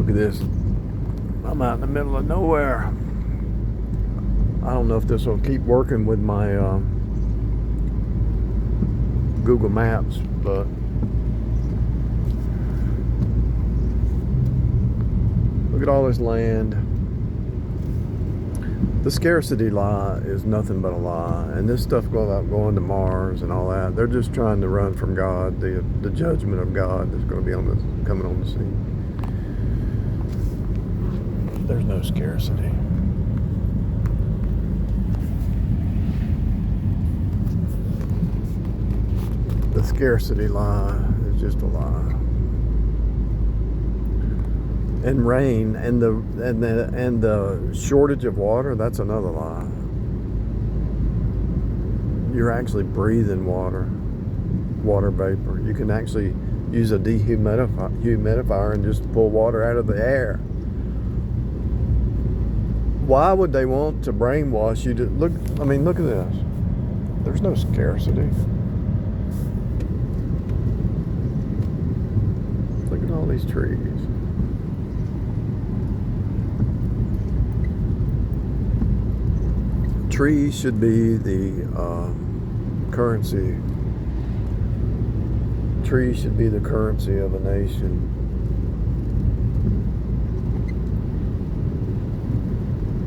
Look at this. I'm out in the middle of nowhere. I don't know if this will keep working with my Google Maps, but look at all this land. The scarcity lie is nothing but a lie, and this stuff about going to Mars and all that, they're just trying to run from God, the judgment of God that's going to be coming on the scene. There's no scarcity. The scarcity lie is just a lie. And rain and the shortage of water, that's another lie. You're actually breathing water vapor. You can actually use a dehumidifier and just pull water out of the air. Why would they want to brainwash you to look? I mean, look at this. There's no scarcity. Look at all these trees. Trees should be the currency. Trees should be the currency of a nation.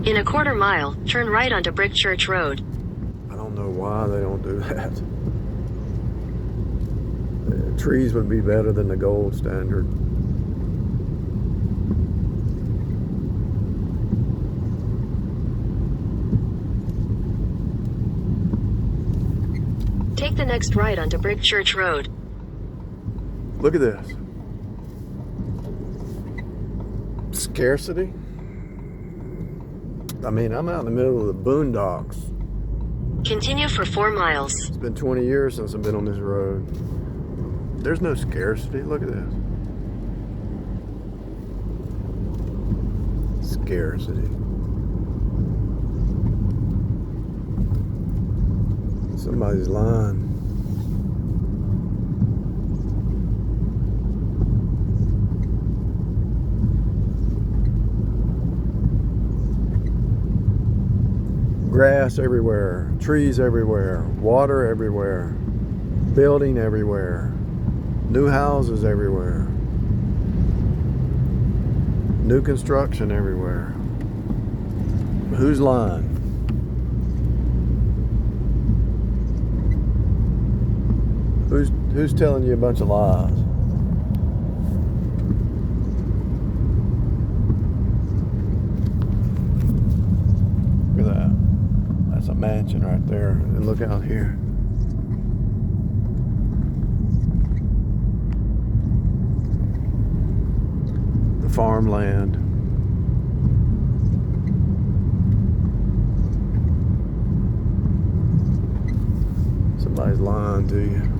In a quarter mile, turn right onto Brick Church Road. I don't know why they don't do that. Trees would be better than the gold standard. Take the next right onto Brick Church Road. Look at this. Scarcity. I mean, I'm out in the middle of the boondocks. Continue for 4 miles. It's been 20 years since I've been on this road. There's no scarcity. Look at this. Scarcity. Somebody's lying. Grass everywhere, trees everywhere, water everywhere, building everywhere, new houses everywhere, new construction everywhere. Who's lying? Who's telling you a bunch of lies? Look at that. That's a mansion right there. And look out here. The farmland. Somebody's lying to you.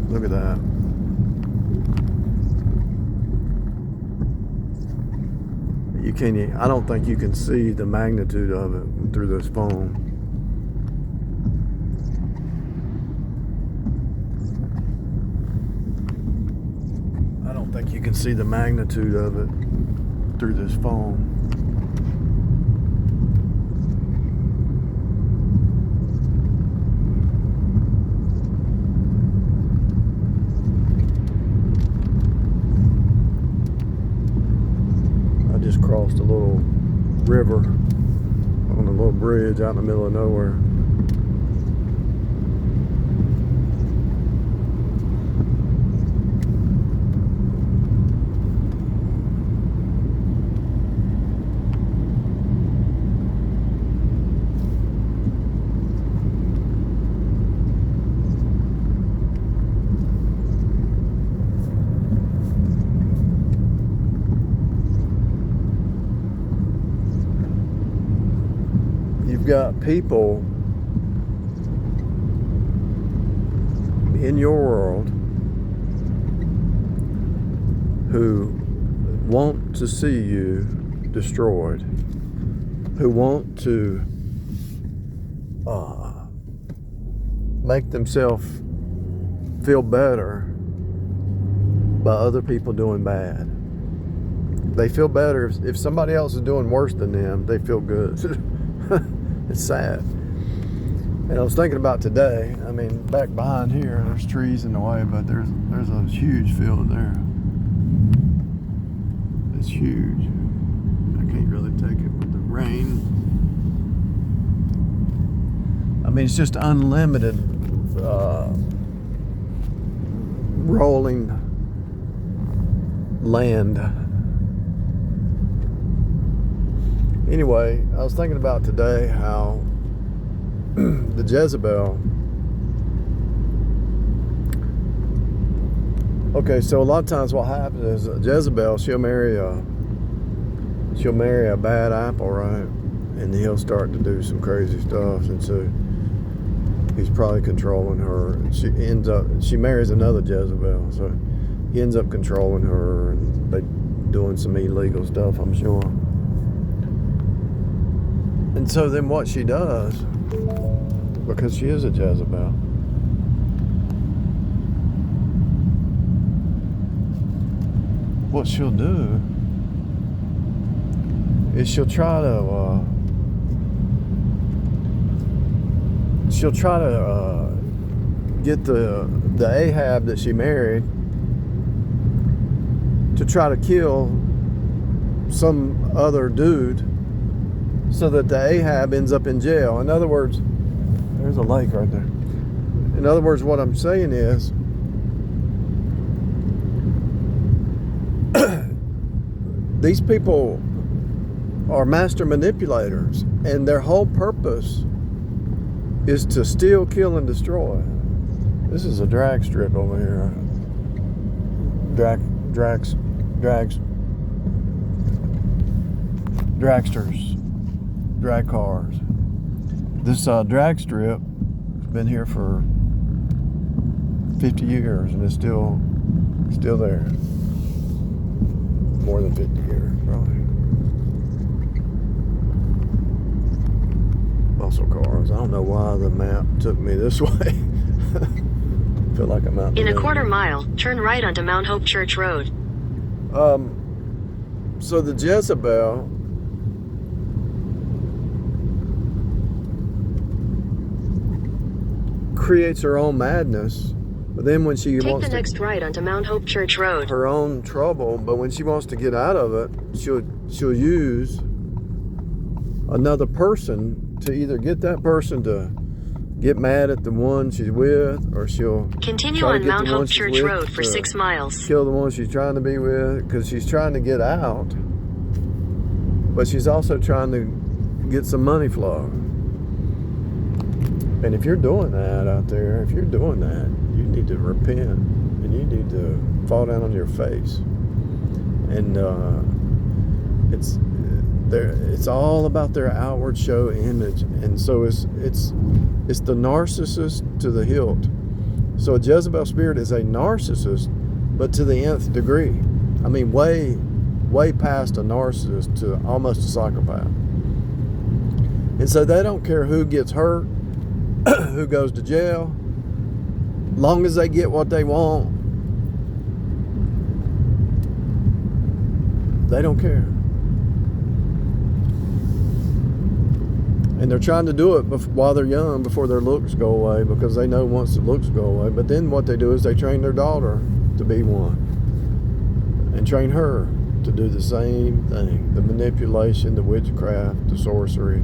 Look at that. You can't, I don't think you can see the magnitude of it through this phone. I don't think you can see the magnitude of it through this phone. Just crossed a little river on a little bridge out in the middle of nowhere. You've got people in your world who want to see you destroyed, who want to make themselves feel better by other people doing bad. They feel better if somebody else is doing worse than them. They feel good. It's sad. And I was thinking about today. I mean, back behind here, there's trees in the way, but there's a huge field there. It's huge. I can't really take it with the rain. I mean, it's just unlimited rolling land. Anyway, I was thinking about today how the Jezebel. Okay, so a lot of times what happens is Jezebel, she'll marry a bad apple, right? And he'll start to do some crazy stuff, and so he's probably controlling her. She marries another Jezebel, so he ends up controlling her, and they doing some illegal stuff, I'm sure. And so then what she does, because she is a Jezebel, what she'll do is she'll try to get the Ahab that she married to try to kill some other dude, so that the Ahab ends up in jail. In other words, there's a lake right there. In other words, what I'm saying is, these people are master manipulators, and their whole purpose is to steal, kill, and destroy. This is a drag strip over here. Dragsters. Drag cars. This drag strip has been here for 50 years and it's still there. More than 50 years, probably. Muscle cars. I don't know why the map took me this way. I feel like I'm out in a quarter mile, turn right onto Mount Hope Church Road. So the Jezebel creates her own madness, but then when she Take wants the next right onto Mount Hope Church Road. her own trouble, but when she wants to get out of it, she'll use another person to either get that person to get mad at the one she's with, or she'll continue try to on get Mount the one Hope she's Church with Road for to 6 miles. kill the one she's trying to be with, because she's trying to get out, but she's also trying to get some money flow. And if you're doing that out there, if you're doing that, you need to repent, and you need to fall down on your face. And it's all about their outward show image, and so it's the narcissist to the hilt. So a Jezebel spirit is a narcissist, but to the nth degree. I mean, way past a narcissist to almost a psychopath. And so they don't care who gets hurt, who goes to jail, long as they get what they want. They don't care. And they're trying to do it while they're young, before their looks go away, because they know once the looks go away. But then what they do is they train their daughter to be one, and train her to do the same thing: the manipulation, the witchcraft, the sorcery,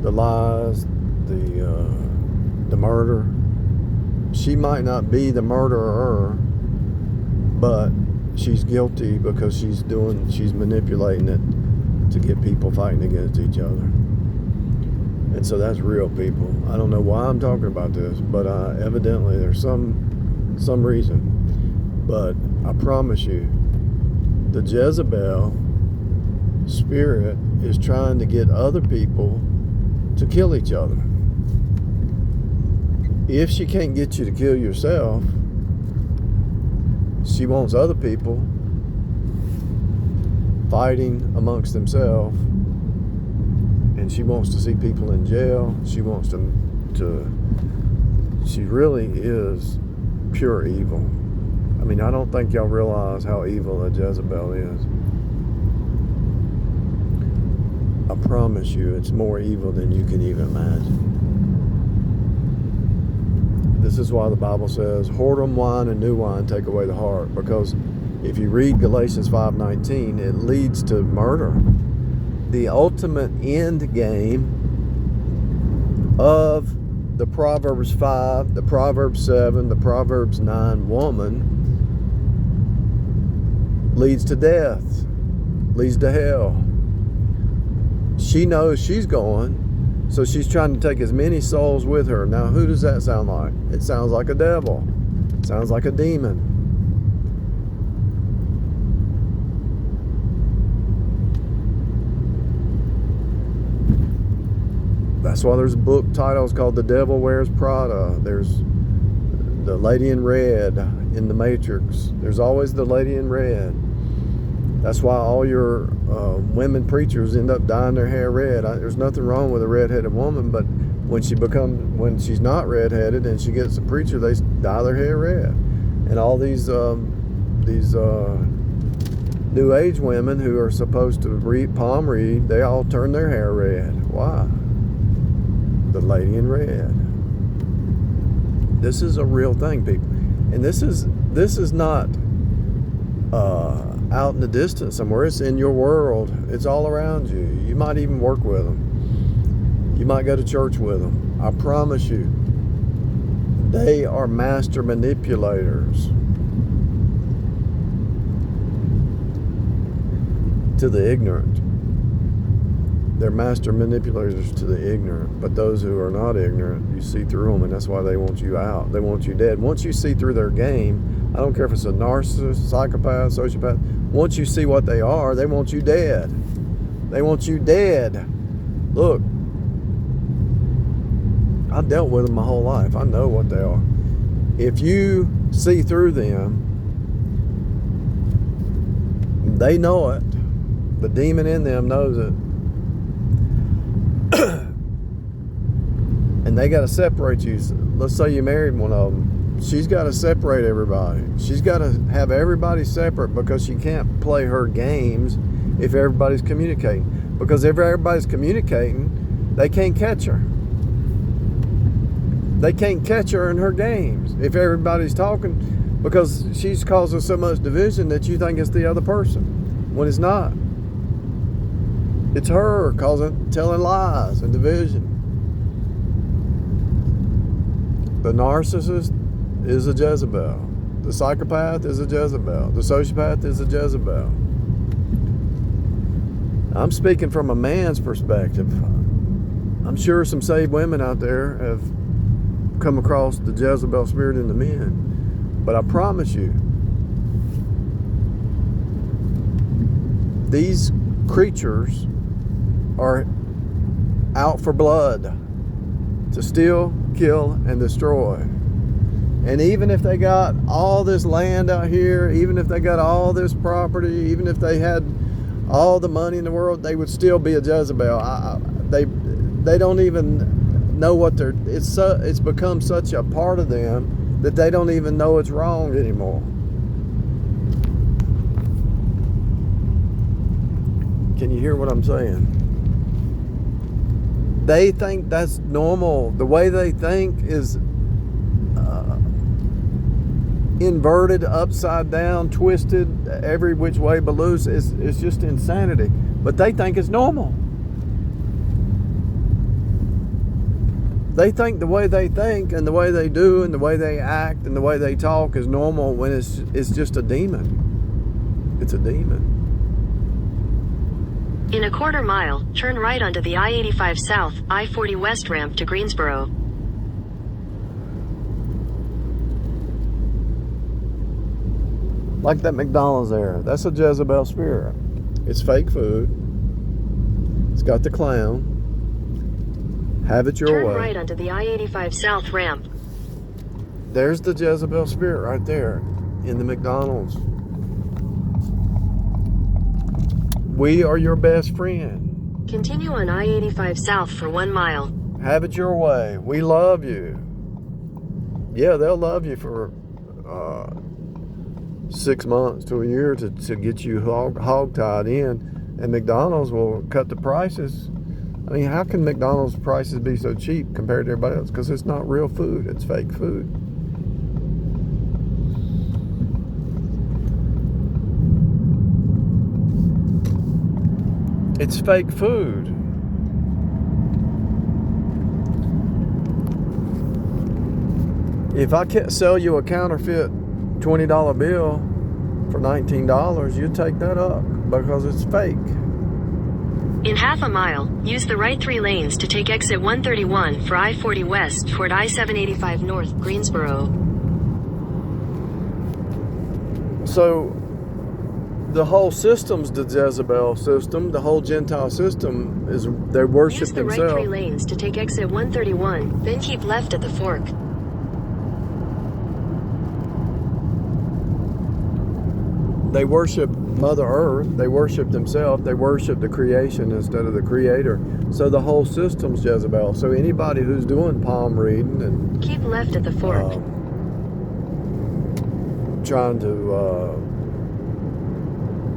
the lies, the murder. She might not be the murderer, but she's guilty because she's manipulating it to get people fighting against each other. And so that's real people. I don't know why I'm talking about this, but evidently there's some reason. But I promise you, the Jezebel spirit is trying to get other people to kill each other. If she can't get you to kill yourself, she wants other people fighting amongst themselves, and she wants to see people in jail. She wants to She really is pure evil. I mean, I don't think y'all realize how evil a Jezebel is. I promise you, it's more evil than you can even imagine. This is why the Bible says, whoredom wine and new wine take away the heart. Because if you read Galatians 5:19, it leads to murder. The ultimate end game of the Proverbs 5, the Proverbs 7, the Proverbs 9 woman leads to death, leads to hell. She knows she's going, so she's trying to take as many souls with her. Now, who does that sound like? It sounds like a devil. It sounds like a demon. That's why there's book titles called The Devil Wears Prada. There's the Lady in Red in The Matrix. There's always the Lady in Red. That's why all your women preachers end up dyeing their hair red. There's nothing wrong with a redheaded woman, but when she's not redheaded and she gets a preacher, they dye their hair red. And all these New Age women who are supposed to palm read, they all turn their hair red. Why? The Lady in Red. This is a real thing, people, and this is not out in the distance somewhere. It's in your world. It's all around you. You might even work with them. You might go to church with them. I promise you, they are master manipulators to the ignorant. They're master manipulators to the ignorant. But those who are not ignorant, you see through them, and that's why they want you out. They want you dead. Once you see through their game, I don't care if it's a narcissist, psychopath, sociopath. Once you see what they are, they want you dead. They want you dead. Look, I've dealt with them my whole life. I know what they are. If you see through them, they know it. The demon in them knows it. And they got to separate you. Let's say you married one of them. She's got to separate everybody. She's got to have everybody separate because she can't play her games if everybody's communicating. Because if everybody's communicating, they can't catch her. They can't catch her in her games if everybody's talking, because she's causing so much division that you think it's the other person when it's not. It's her telling lies and division. The narcissist is a Jezebel. The psychopath is a Jezebel. The sociopath is a Jezebel. I'm speaking from a man's perspective. I'm sure some saved women out there have come across the Jezebel spirit in the men. But I promise you, these creatures are out for blood, to steal, kill, and destroy. And even if they got all this land out here, even if they got all this property, even if they had all the money in the world, they would still be a Jezebel. They don't even know what it's become such a part of them that they don't even know it's wrong anymore. Can you hear what I'm saying? They think that's normal. The way they think is inverted, upside down, twisted, every which way but loose. It's just insanity. But they think it's normal. They think the way they think and the way they do and the way they act and the way they talk is normal when it's just a demon. It's a demon. In a quarter mile, turn right onto the I-85 South, I-40 West ramp to Greensboro. Like that McDonald's there. That's a Jezebel spirit. It's fake food. It's got the clown. Have it your way. Turn right onto the I-85 South ramp. There's the Jezebel spirit right there in the McDonald's. We are your best friend. Continue on I-85 South for 1 mile. Have it your way. We love you. Yeah, they'll love you for 6 months to a year to get you hog-tied in, and McDonald's will cut the prices. I mean, how can McDonald's prices be so cheap compared to everybody else? Because it's not real food, it's fake food. It's fake food. If I can't sell you a counterfeit $20 bill for $19, you take that up because it's fake. In half a mile, use the right 3 lanes to take exit 131 for I-40 West toward I-785 North, Greensboro. So the whole system's the Jezebel system. The whole Gentile system is they worship Use the themselves. right 3 lanes to take exit 131, then keep left at the fork. They worship Mother Earth. They worship themselves. They worship the creation instead of the Creator. So the whole system's Jezebel. So anybody who's doing palm reading and keep left at the fork.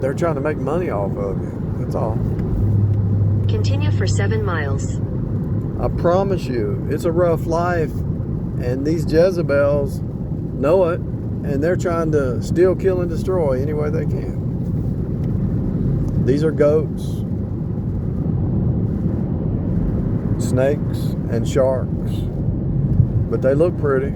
They're trying to make money off of you. That's all. Continue for 7 miles. I promise you, it's a rough life, and these Jezebels know it. And they're trying to steal, kill, and destroy any way they can. These are goats, snakes, and sharks. But they look pretty.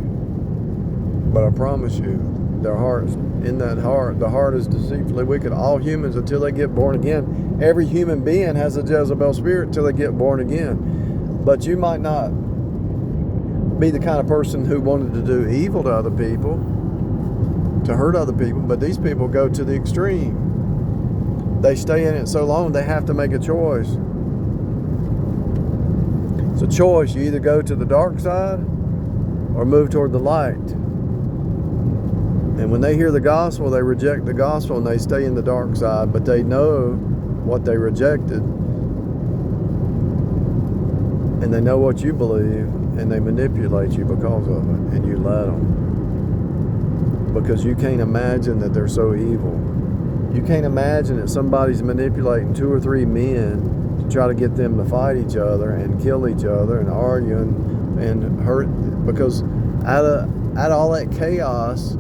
But I promise you, their hearts, in that heart, the heart is deceitfully wicked. All humans, until they get born again. Every human being has a Jezebel spirit until they get born again. But you might not be the kind of person who wanted to do evil to other people, to hurt other people, but these people go to the extreme. They stay in it so long they have to make a choice. It's a choice. You either go to the dark side or move toward the light. And when they hear the gospel, they reject the gospel and they stay in the dark side, but they know what they rejected. And they know what you believe, and they manipulate you because of it, and you let them. Because you can't imagine that they're so evil. You can't imagine that somebody's manipulating 2 or 3 men to try to get them to fight each other and kill each other and argue and hurt. Because out of all that chaos,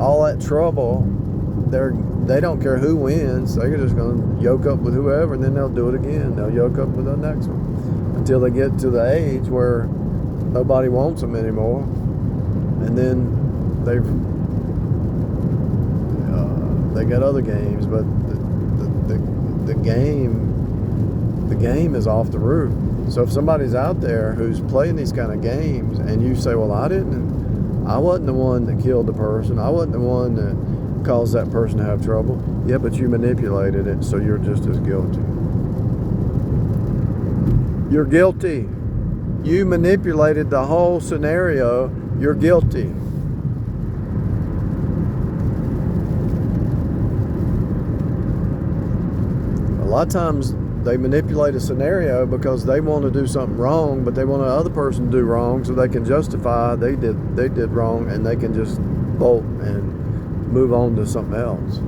all that trouble, they don't care who wins. They're just going to yoke up with whoever, and then they'll do it again. They'll yoke up with the next one until they get to the age where nobody wants them anymore. And then they got other games, but the game is off the roof. So if somebody's out there who's playing these kind of games, and you say, "Well, I wasn't the one that killed the person. I wasn't the one that caused that person to have trouble." Yeah, but you manipulated it, so you're just as guilty. You're guilty. You manipulated the whole scenario. You're guilty. A lot of times they manipulate a scenario because they want to do something wrong, but they want the other person to do wrong so they can justify they did wrong, and they can just bolt and move on to something else.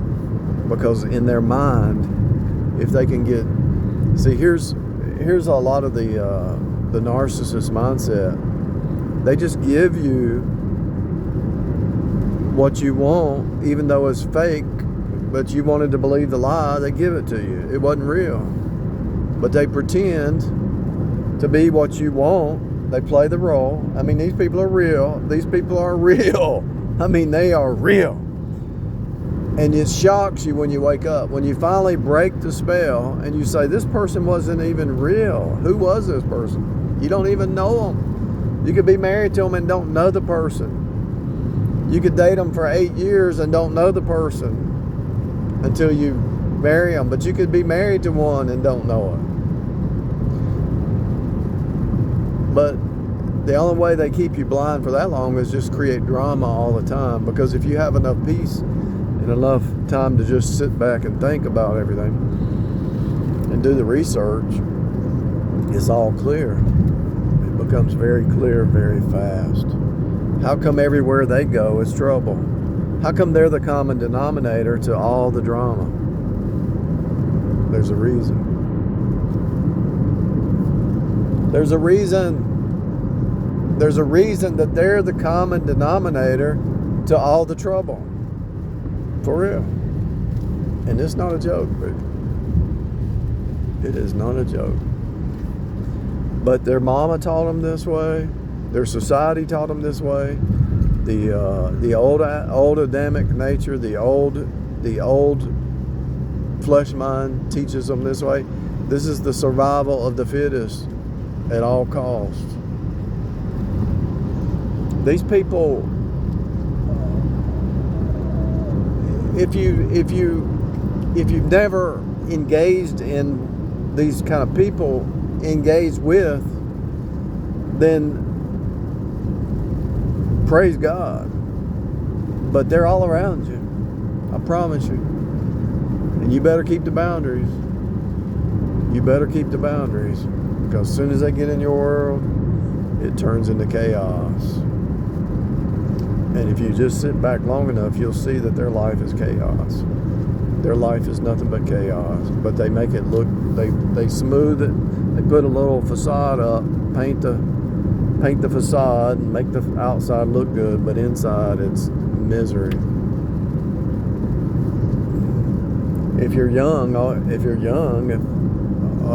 Because in their mind, if they can get... See, here's a lot of the narcissist mindset. They just give you what you want, even though it's fake, but you wanted to believe the lie, they give it to you. It wasn't real. But they pretend to be what you want. They play the role. I mean, these people are real. These people are real. I mean, they are real. And it shocks you when you wake up. When you finally break the spell and you say, this person wasn't even real. Who was this person? You don't even know them. You could be married to them and don't know the person. You could date them for 8 years and don't know the person until you marry them. But you could be married to one and don't know it. But the only way they keep you blind for that long is just create drama all the time. Because if you have enough peace and enough time to just sit back and think about everything and do the research, it's all clear. It becomes very clear very fast. How come everywhere they go is trouble? How come they're the common denominator to all the drama? There's a reason. There's a reason. There's a reason that they're the common denominator to all the trouble. For real. And it's not a joke, but it is not a joke. But their mama taught them this way. Their society taught them this way. The old Adamic nature, the old flesh mind teaches them this way. This is the survival of the fittest at all costs. These people, if you've never engaged in these kind of people, engaged with, then praise God. But they're all around you. I promise you. And you better keep the boundaries. You better keep the boundaries. Because as soon as they get in your world, it turns into chaos. And if you just sit back long enough, you'll see that their life is chaos. Their life is nothing but chaos. But they make it look, they smooth it. They put a little facade up, paint the facade and make the outside look good, but inside it's misery. If you're young, all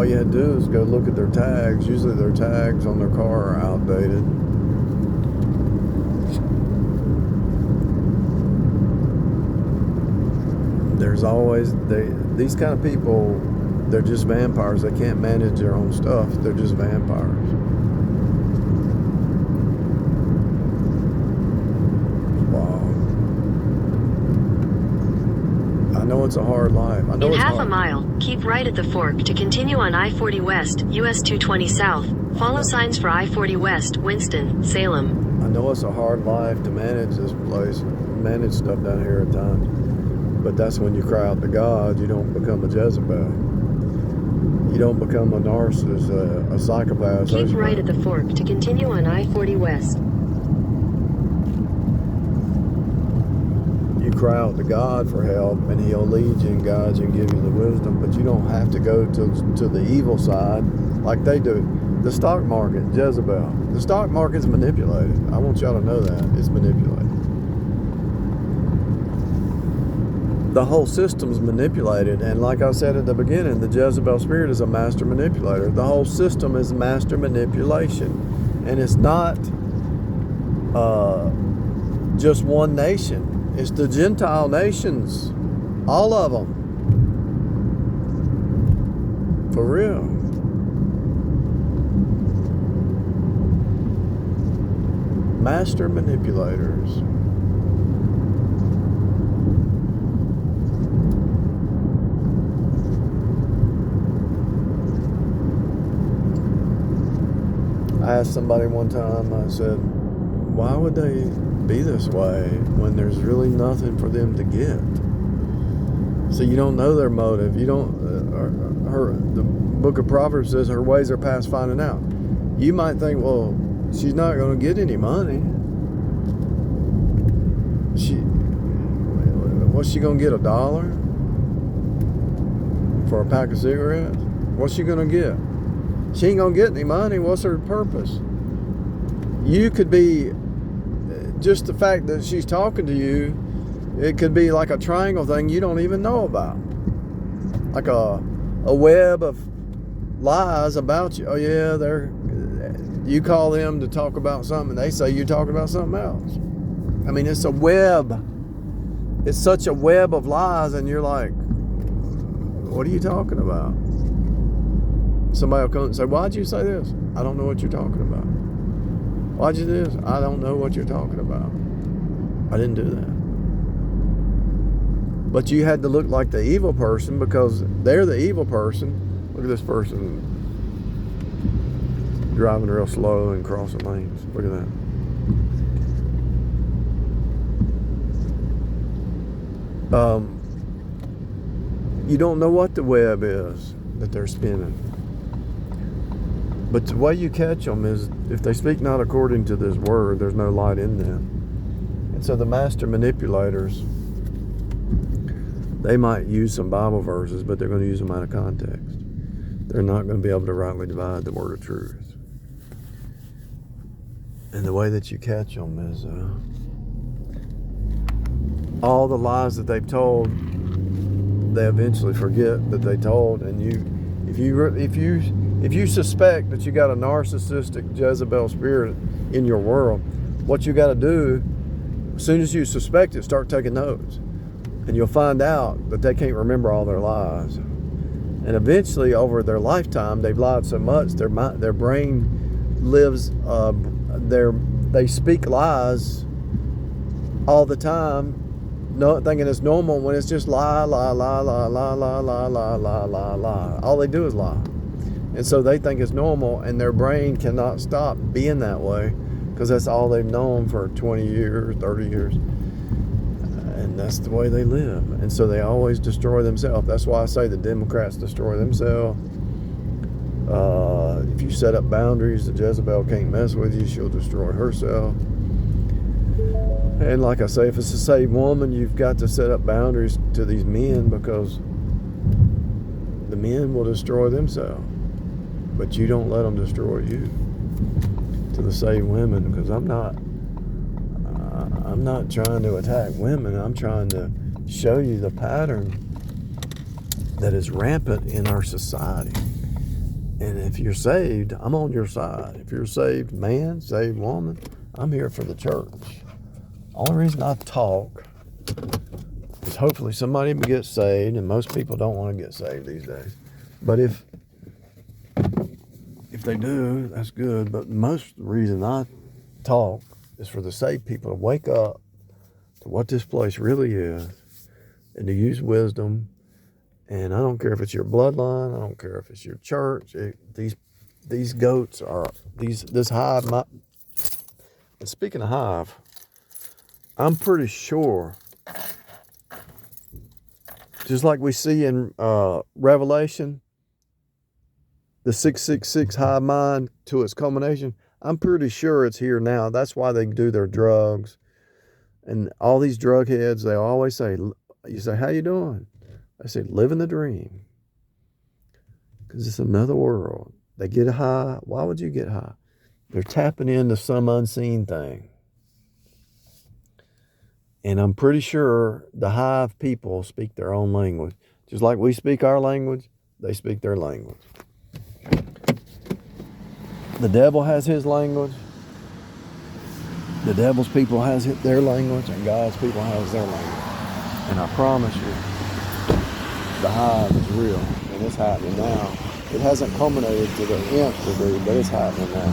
you had to do is go look at their tags. Usually their tags on their car are outdated. There's always, these kind of people, they're just vampires. They can't manage their own stuff. They're just vampires. Wow. I know it's a hard life. I know In it's half hard. a mile, keep right at the fork to continue on I-40 West, US 220 South. Follow signs for I-40 West, Winston, Salem. I know it's a hard life to manage this place, manage stuff down here at times. But that's when you cry out to God. You don't become a Jezebel. You don't become a narcissist, a psychopath. Keep right at the fork to continue on I-40 West. You cry out to God for help, and He'll lead you and guide you and give you the wisdom. But you don't have to go to the evil side like they do. The stock market, Jezebel. The stock market's manipulated. I want y'all to know that. It's manipulated. The whole system's manipulated, and like I said at the beginning, the Jezebel spirit is a master manipulator. The whole system is master manipulation, and it's not just one nation. It's the Gentile nations, all of them, for real. Master manipulators. I asked somebody one time, I said, why would they be this way when there's really nothing for them to get? So you don't know their motive. You don't, the book of Proverbs says her ways are past finding out. You might think, well, she's not going to get any money. What's she going to get, $1 for a pack of cigarettes? What's she going to get? She ain't gonna get any money. What's her purpose? You could be, just the fact that she's talking to you, it could be like a triangle thing you don't even know about. Like a web of lies about you. Oh yeah, you call them to talk about something and they say you're talking about something else. I mean, it's a web. It's such a web of lies, and you're like, what are you talking about? Somebody will come and say, why'd you say this? I don't know what you're talking about. Why'd you do this? I don't know what you're talking about. I didn't do that. But you had to look like the evil person because they're the evil person. Look at this person driving real slow and crossing lanes. Look at that. You don't know what the web is that they're spinning. But the way you catch them is if they speak not according to this word, there's no light in them. And so the master manipulators, they might use some Bible verses, but they're going to use them out of context. They're not going to be able to rightly divide the word of truth. And the way that you catch them is all the lies that they've told, they eventually forget that they told. And if you suspect that you got a narcissistic Jezebel spirit in your world, what you got to do, as soon as you suspect it, start taking notes. And you'll find out that they can't remember all their lies. And eventually, over their lifetime, they've lied so much, their brain lives, they speak lies all the time, thinking it's normal when it's just lie. All they do is lie. And so they think it's normal, and their brain cannot stop being that way because that's all they've known for 20 years, 30 years. And that's the way they live. And so they always destroy themselves. That's why I say the Democrats destroy themselves. If you set up boundaries, the Jezebel can't mess with you. She'll destroy herself. And like I say, if it's a saved woman, you've got to set up boundaries to these men because the men will destroy themselves. But you don't let them destroy you. To the saved women, because I'm not trying to attack women. I'm trying to show you the pattern that is rampant in our society. And if you're saved, I'm on your side. If you're a saved man, saved woman, I'm here for the church. Only reason I talk is hopefully somebody will get saved, and most people don't want to get saved these days. But if they do, that's good. But most reason I talk is for the saved people to wake up to what this place really is and to use wisdom. And I don't care if it's your bloodline, I don't care if it's your church. These goats are this hive. And speaking of hive, I'm pretty sure, just like we see in Revelation, the 666 hive mind to its culmination, I'm pretty sure it's here now. That's why they do their drugs. And all these drug heads, they always say, you say, how you doing? They say, living the dream. Because it's another world. They get high. Why would you get high? They're tapping into some unseen thing. And I'm pretty sure the hive people speak their own language. Just like we speak our language, they speak their language. The devil has his language. The devil's people has their language, and God's people has their language. And I promise you, the hive is real, and it's happening now. It hasn't culminated to the nth degree, but it's happening now.